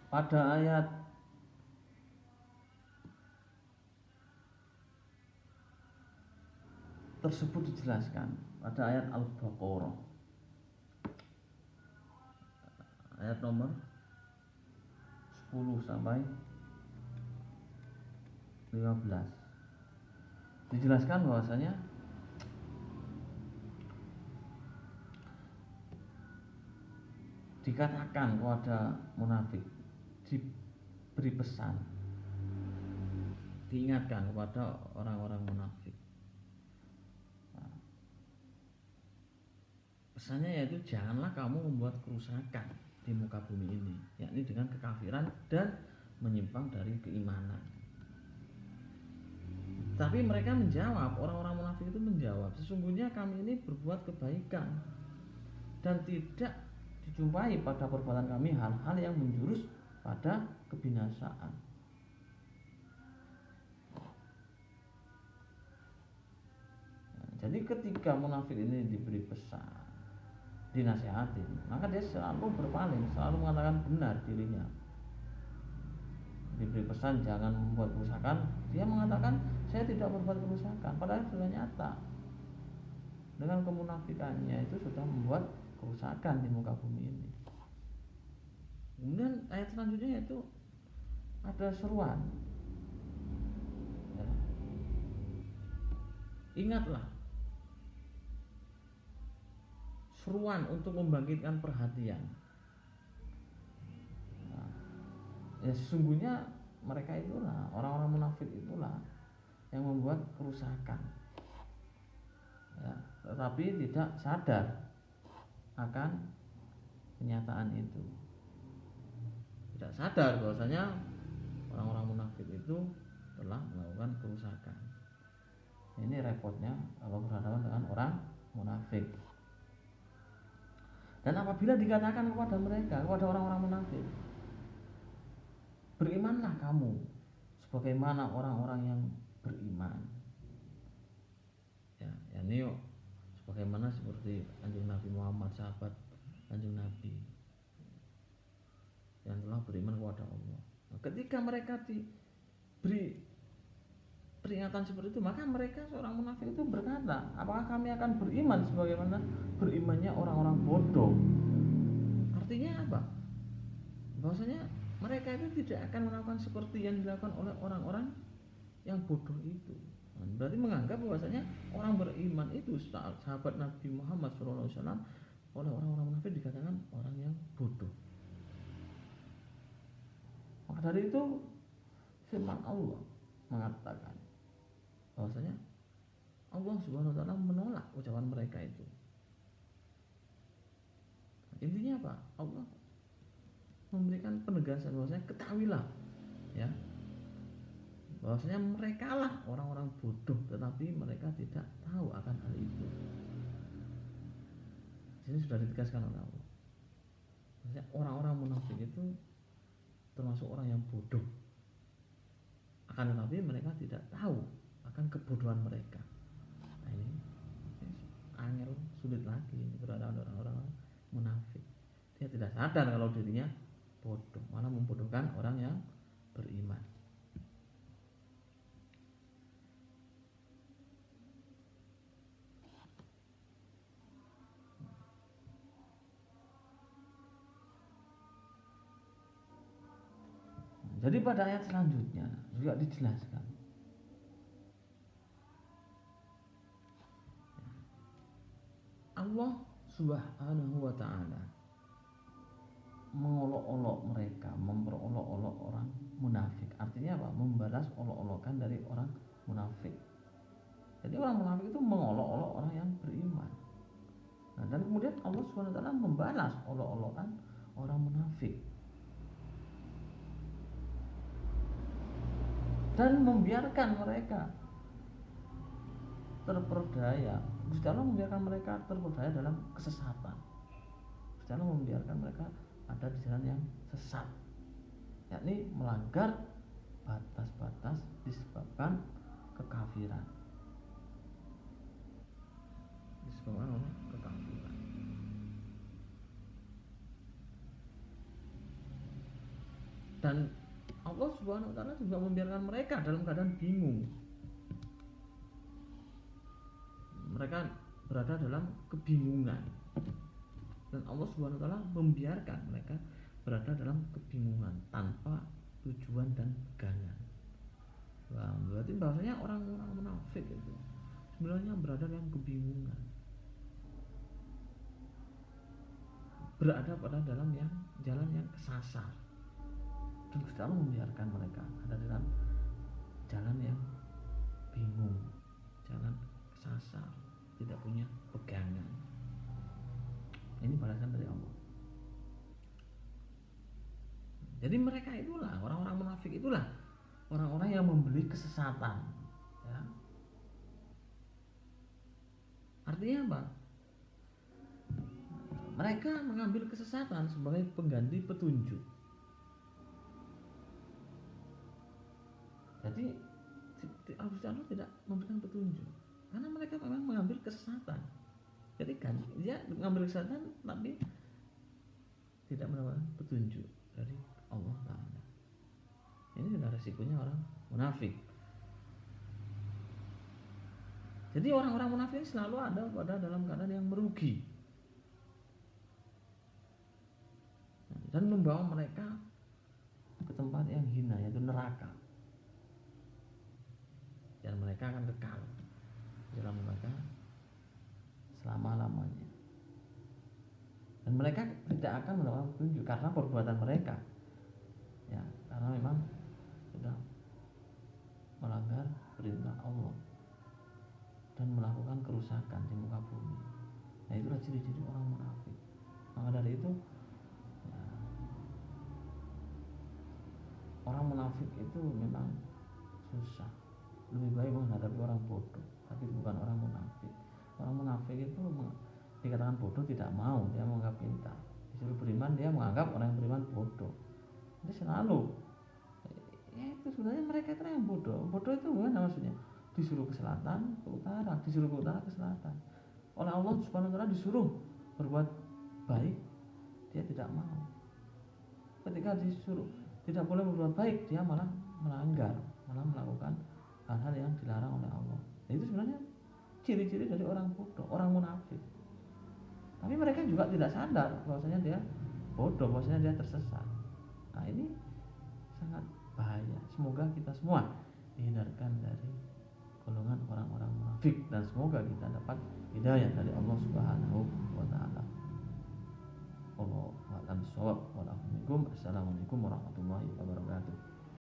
pada ayat tersebut dijelaskan pada ayat Al-Baqarah ayat nomor 10 sampai 15 dijelaskan bahwasanya dikatakan kepada munafik, diberi pesan, diingatkan kepada orang-orang munafik. Nah, pesannya yaitu janganlah kamu membuat kerusakan di muka bumi ini, yakni dengan kekafiran dan menyimpang dari keimanan. Tapi mereka menjawab, orang-orang munafik itu menjawab, sesungguhnya kami ini berbuat kebaikan dan tidak dijumpai pada perbuatan kami hal-hal yang menjurus pada kebinasaan. Nah, jadi ketika munafik ini diberi pesan, dinasihatin, maka dia selalu berpaling, selalu mengatakan benar dirinya. Diberi pesan jangan membuat kerusakan, dia mengatakan saya tidak berbuat kerusakan, padahal sudah nyata dengan kemunafikannya itu sudah membuat kerusakan di muka bumi ini. Kemudian ayat selanjutnya yaitu ada seruan, ya. Ingatlah, seruan untuk membangkitkan perhatian. Nah, ya sesungguhnya mereka itulah orang-orang munafik itulah yang membuat kerusakan, ya, tetapi tidak sadar akan kenyataan itu. Tidak sadar bahwasanya orang-orang munafik itu telah melakukan kerusakan. Ini repotnya kalau berhadapan dengan orang munafik. Dan apabila dikatakan kepada mereka, kepada orang-orang munafik, berimanlah kamu sebagaimana orang-orang yang beriman. Ya, ini sebagaimana seperti Kanjeng Nabi Muhammad, sahabat Kanjeng Nabi yang telah beriman kepada Allah. Nah, ketika mereka diberi peringatan seperti itu, maka mereka seorang munafik itu berkata, apakah kami akan beriman sebagaimana berimannya orang-orang bodoh? Artinya apa? Bahwasanya mereka itu tidak akan melakukan seperti yang dilakukan oleh orang-orang yang bodoh itu. Nah, berarti menganggap bahwasanya orang beriman itu sahabat Nabi Muhammad SAW oleh orang-orang munafik dikatakan orang yang bodoh. Maka dari itu firman Allah mengatakan bahwasanya Allah Subhanahu wa taala menolak ucapan mereka itu. Intinya apa? Allah memberikan penegasan bahwasanya ketahuilah, ya, bahwasanya mereka lah orang-orang bodoh, tetapi mereka tidak tahu akan hal itu. Ini sudah ditegaskan oleh Allah. Maksudnya orang-orang munafik itu termasuk orang yang bodoh. Akan tetapi mereka tidak tahu akan kebodohan mereka. Nah ini angel, sulit lagi berhadapan orang-orang munafik. Dia tidak sadar kalau dirinya bodoh, malah membodohkan orang yang beriman. Jadi pada ayat selanjutnya juga dijelaskan Allah Subhanahu wa ta'ala mengolok-olok mereka, memperolok-olok orang munafik. Artinya apa? Membalas olok-olokan dari orang munafik. Jadi orang munafik itu mengolok-olok orang yang beriman. Nah, dan kemudian Allah Subhanahu wa ta'ala membalas olok-olokan orang munafik dan membiarkan mereka terperdaya. Gusti Allah membiarkan mereka terperdaya dalam kesesatan. Gusti Allah membiarkan mereka ada di jalan yang sesat, yakni melanggar batas-batas disebabkan kekafiran. Disebabkan kekafiran. Dan Allah Subhanahu wa taala juga membiarkan mereka dalam keadaan bingung. Mereka berada dalam kebingungan. Dan Allah Subhanahu wa taala membiarkan mereka berada dalam kebingungan tanpa tujuan dan pegangan. Wah, berarti bahasanya orang-orang munafik itu sebenarnya berada dalam kebingungan. Berada pada dalam jalan yang kesasar. Dan Gusti Allah membiarkan mereka ada dalam jalan yang bingung, jalan kesasar, tidak punya pegangan. Ini balasan dari Allah. Jadi mereka itulah orang-orang munafik, itulah orang-orang yang membeli kesesatan, ya. Artinya apa? Mereka mengambil kesesatan sebagai pengganti petunjuk. Jadi Allah tidak memberikan petunjuk karena mereka memang mengambil kesesatan. Jadi kan dia mengambil kesesatan tapi tidak mendapatkan petunjuk dari Allah Ta'ala. Ini sudah resikonya orang munafik. Jadi orang-orang munafik selalu ada pada dalam keadaan yang merugi dan membawa mereka ke tempat yang hina, yaitu neraka. Dan mereka akan kekal dalam neraka selama-lamanya. Dan mereka tidak akan mendapatkan petunjuk karena perbuatan mereka, ya, karena memang sudah melanggar perintah Allah dan melakukan kerusakan di muka bumi. Nah, itulah ciri-ciri orang munafik. Maka dari itu, ya, orang munafik itu memang susah. Lebih baik menghadapi orang bodoh, tapi bukan orang munafik. Orang munafik itu dikatakan bodoh tidak mau, dia menganggap pintar. Disuruh beriman, dia menganggap orang yang beriman bodoh. Itu selalu, ya itu sebenarnya mereka itu yang bodoh. Bodoh itu gimana maksudnya? Disuruh ke selatan, ke utara, disuruh ke utara, ke selatan. Oleh Allah Subhanahu wa taala disuruh berbuat baik, dia tidak mau. Ketika disuruh tidak boleh berbuat baik, dia malah melanggar, malah melakukan hal-hal yang dilarang oleh Allah. Nah, itu sebenarnya ciri-ciri dari orang bodoh, orang munafik. Tapi mereka juga tidak sadar bahwasanya dia bodoh, bahwasanya dia tersesat. Nah, ini sangat bahaya. Semoga kita semua dihindarkan dari golongan orang-orang munafik dan semoga kita dapat hidayah dari Allah Subhanahu wa taala. Allahu a'lam bishawab. Assalamualaikum warahmatullahi wabarakatuh.